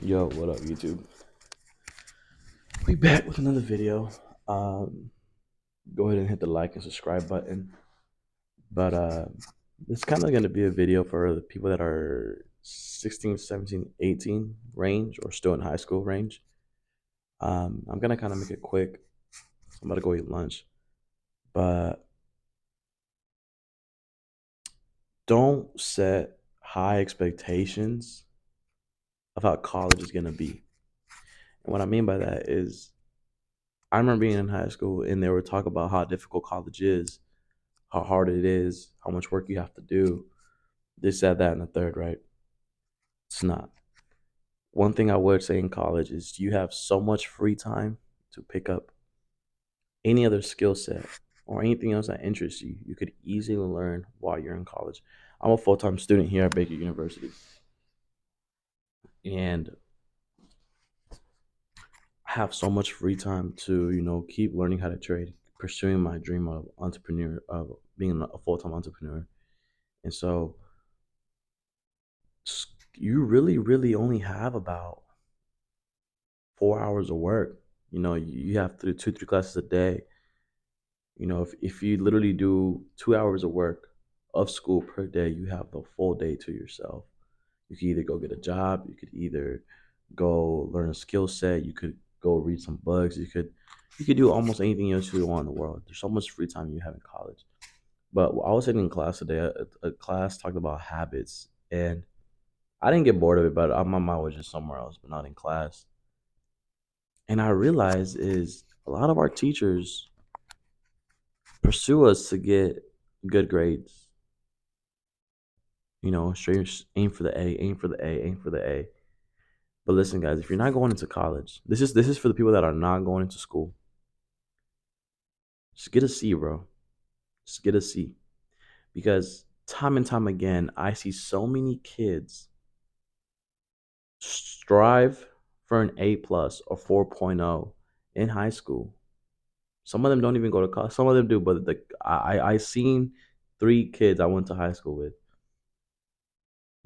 Yo, what up, YouTube? We back with another video. Um, Go ahead and hit the like and subscribe button. But This is kind of going to be a video for the people that are 16, 17, 18 range or still in high school range. I'm going to kind of make it quick. I'm about to go eat lunch. But don't set high expectations of how college is going to be. And what I mean by that is I remember being in high school and they were talking about how difficult college is, how hard it is, how much work you have to do. This, that, and the third, right? It's not. One thing I would say in college is you have so much free time to pick up any other skill set or anything else that interests you. You could easily learn while you're in college. I'm a full time student here at Baker University, and I have so much free time to keep learning how to trade, pursuing my dream of entrepreneur, of being a full time entrepreneur. And so you really only have about 4 hours of work. You have to do two, three classes a day. If you literally do 2 hours of work of school per day, you have the full day to yourself. You could either go get a job, you could either go learn a skill set, you could go read some books, you could do almost anything else you want in the world. There's so much free time you have in college. But I was sitting in class today. A class talked about habits, and I didn't get bored of it, but my mind was just somewhere else, but not in class. And I realized is a lot of our teachers pursue us to get good grades. Straight aim for the A, aim for the A, aim for the A. But listen, guys, if you're not going into college, this is for the people that are not going into school. Just get a C, bro. Just get a C. Because time and time again, I see so many kids strive for an A plus or 4.0 in high school. Some of them don't even go to college. Some of them do, but I seen three kids I went to high school with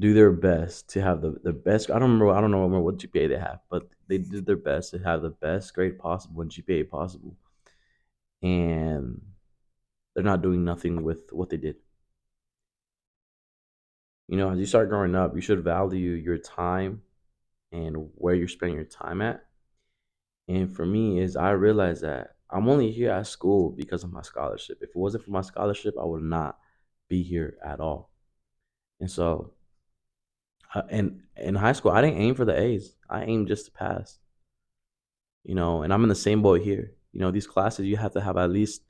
do their best to have the best. I don't know what GPA they have, but they did their best to have the best grade possible and GPA possible. And they're not doing nothing with what they did. As you start growing up, you should value your time and where you're spending your time at. And for me, is I realized that I'm only here at school because of my scholarship. If it wasn't for my scholarship, I would not be here at all. And so, and in high school, I didn't aim for the A's. I aimed just to pass. And I'm in the same boat here. These classes you have to have at least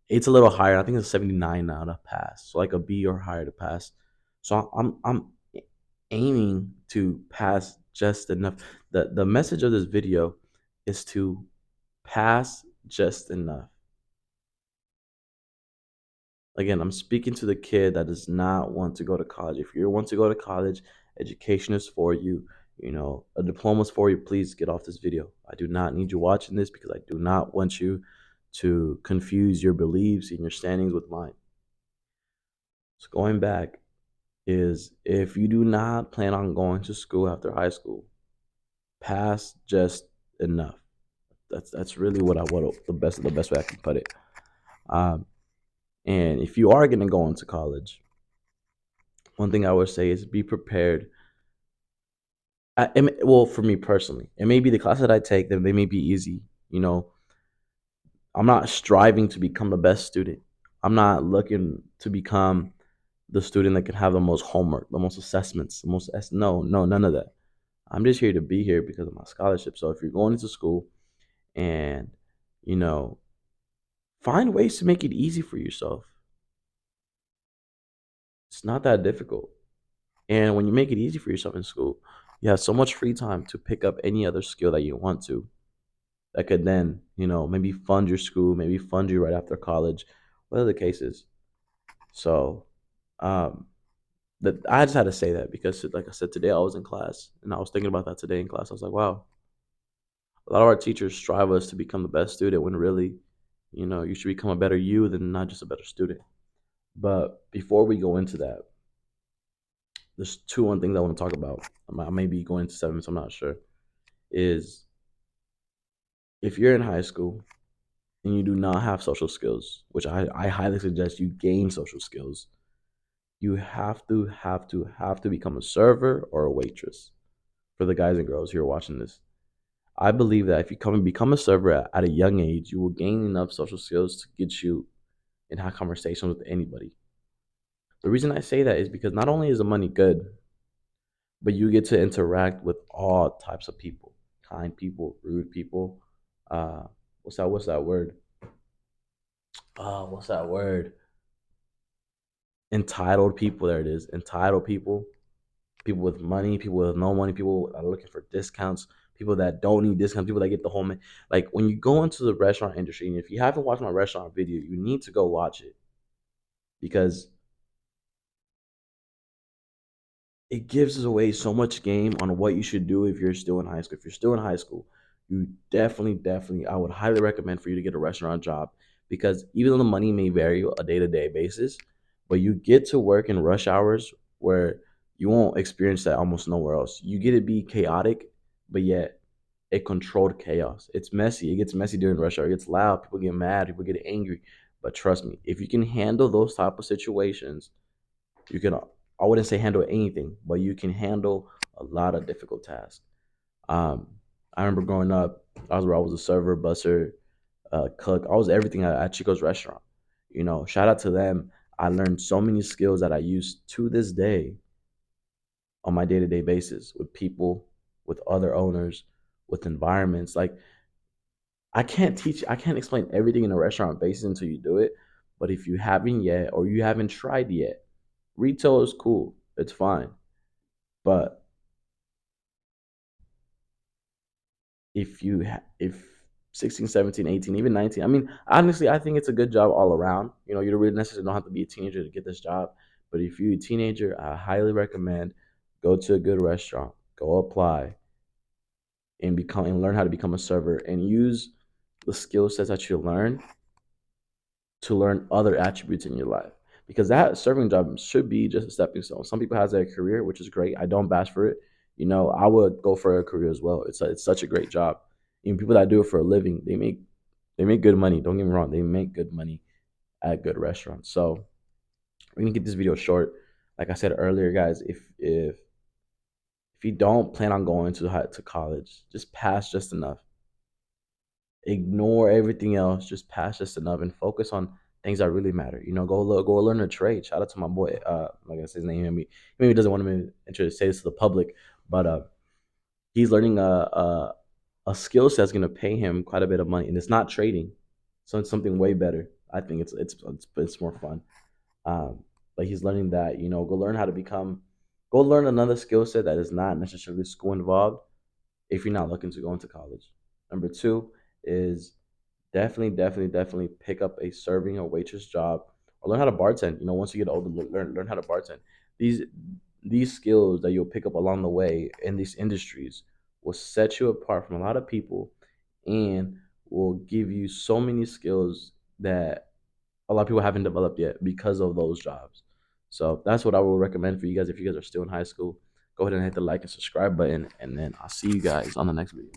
it's a little higher. I think it's 79 now to pass. So like a B or higher to pass. So I'm aiming to pass just enough. The message of this video is to pass just enough. Again, I'm speaking to the kid that does not want to go to college. If you want to go to college, education is for you. A diploma is for you. Please get off this video. I do not need you watching this because I do not want you to confuse your beliefs and your standings with mine. So going back is if you do not plan on going to school after high school, pass just enough. That's really what the best way I can put it. Um, and if you are gonna go into college, one thing I would say is be prepared. Well, for me personally, it may be the class that I take that they may be easy. You know, I'm not striving to become the best student. I'm not looking to become the student that can have the most homework, the most assessments, the most no, none of that. I'm just here to be here because of my scholarship. So if you're going into school and you know, find ways to make it easy for yourself. It's not that difficult. And when you make it easy for yourself in school, you have so much free time to pick up any other skill that you want to that could then, maybe fund your school, maybe fund you right after college, whatever the case is. So, um, that I just had to say that because, like I said, today I was in class and I was thinking about that today in class. I was like, wow, a lot of our teachers strive us to become the best student when really, you should become a better you than not just a better student. But before we go into that, there's two one things I want to talk about. I may be going to seven, so I'm not sure. Is if you're in high school and you do not have social skills, which I highly suggest you gain social skills, you have to become a server or a waitress. For the guys and girls who are watching this, I believe that if you come and become a server at a young age, you will gain enough social skills to get you and have conversations with anybody. The reason I say that is because not only is the money good, but you get to interact with all types of people, kind people, rude people. Uh, what's that word? What's that word? Entitled people. There it is. Entitled people. People with money. People with no money. People that are looking for discounts. People that don't need discounts. People that get the whole man. Like when you go into the restaurant industry, and if you haven't watched my restaurant video, you need to go watch it because it gives us away so much game on what you should do if you're still in high school. If you're still in high school, you definitely, I would highly recommend for you to get a restaurant job because even though the money may vary a day to day basis, but you get to work in rush hours where you won't experience that almost nowhere else. You get to be chaotic, but yet a controlled chaos. It's messy. It gets messy during rush hour. It gets loud. People get mad. People get angry. But trust me, if you can handle those type of situations, you can, I wouldn't say handle anything, but you can handle a lot of difficult tasks. Um, I remember growing up, I was a server, busser, cook. I was everything at Chico's restaurant. You know, shout out to them. I learned so many skills that I use to this day on my day to day basis with people, with other owners, with environments. Like I can't explain everything in a restaurant basis until you do it. But if you haven't yet, or you haven't tried yet, retail is cool. It's fine. But if 16, 17, 18, even 19, I mean, honestly, I think it's a good job all around. You know, you don't really necessarily don't have to be a teenager to get this job. But if you're a teenager, I highly recommend go to a good restaurant, go apply, and become and learn how to become a server and use the skill sets that you learn to learn other attributes in your life. Because that serving job should be just a stepping stone. Some people has a career, which is great. I don't bash for it. You know, I would go for a career as well. It's such a great job. Even people that do it for a living, they make good money. Don't get me wrong, they make good money at good restaurants. So we're gonna keep this video short. Like I said earlier, guys, if you don't plan on going to college, just pass just enough. Ignore everything else. Just pass just enough and focus on things that really matter. You know, go learn a trade. Shout out to my boy. Like I said, his name. Maybe he doesn't want me to say this to the public, but he's learning a skill set that's gonna pay him quite a bit of money, and it's not trading. So it's something way better. I think it's more fun. But he's learning that, you know, go learn another skill set that is not necessarily school involved if you're not looking to go into college. Number two is definitely pick up a serving or waitress job or learn how to bartend. You know, once you get older, learn how to bartend. These these skills that you'll pick up along the way in these industries will set you apart from a lot of people and will give you so many skills that a lot of people haven't developed yet because of those jobs. So that's what I would recommend for you guys if you guys are still in high school. Go ahead and hit the like and subscribe button, and then I'll see you guys on the next video.